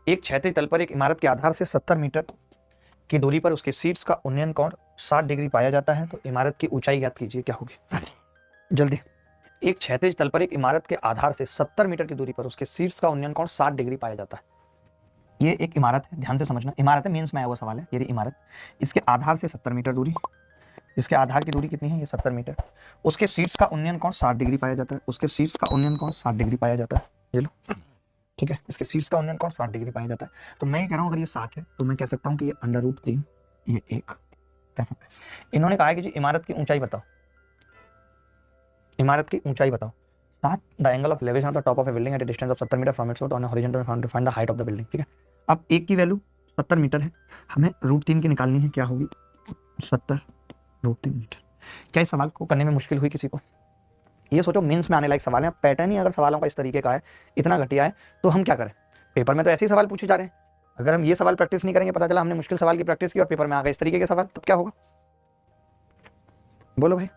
एक क्षैतिज तल पर एक इमारत के आधार से 70 मीटर की दूरी पर उसके शीर्ष का उन्नयन कोण 60 डिग्री पाया जाता है, तो इमारत की ऊंचाई ज्ञात कीजिए, क्या होगी जल्दी। एक क्षैतिज तल पर एक इमारत के आधार से 70 मीटर की दूरी पर उसके शीर्ष का उन्नयन कोण 60 डिग्री पाया जाता है। ये एक इमारत है, ध्यान से समझना, इमारत है, मेंस में आया हुआ सवाल है, ये रही इमारत, इसके आधार से 70 मीटर दूरी, इसके आधार की दूरी कितनी है, ये 70 मीटर, उसके शीर्ष का उन्नयन कोण 60 डिग्री पाया जाता है, उसके शीर्ष का उन्नयन कोण 60 डिग्री पाया जाता है, ये लो, ठीक है, इसके शीर्ष का उन्नयन कोण 60 डिग्री पाया जाता है। तो मैं ये कह रहा हूँ अगर ये 60 है तो मैं कह सकता हूँ कि ये √3, ये 1 कह सकते हैं। इन्होंने कहा है कि जी इमारत की ऊंचाई बताओ, इमारत की ऊंचाई बताओ, सात the angle of elevation of the top of a building at a distance of 70 metre from its on a horizontal found to find the height of the building, ठीक है। अब एक की वैल्यू 70 मीटर है, हमें √3 की निकालनी है, क्या होगी 70 √3 मीटर। क्या इस सवाल को करने में मुश्किल हुई किसी को? ये सोचो मेंस में आने लायक सवाल है, पैटर्न ही अगर सवालों का इस तरीके का है, इतना घटिया है, तो हम क्या करें? पेपर में तो ऐसे ही सवाल पूछे जा रहे हैं, अगर हम ये सवाल प्रैक्टिस नहीं करेंगे, पता चला हमने मुश्किल सवाल की प्रैक्टिस की और पेपर में आ गए इस तरीके के सवाल, तब क्या होगा? बोलो भाई।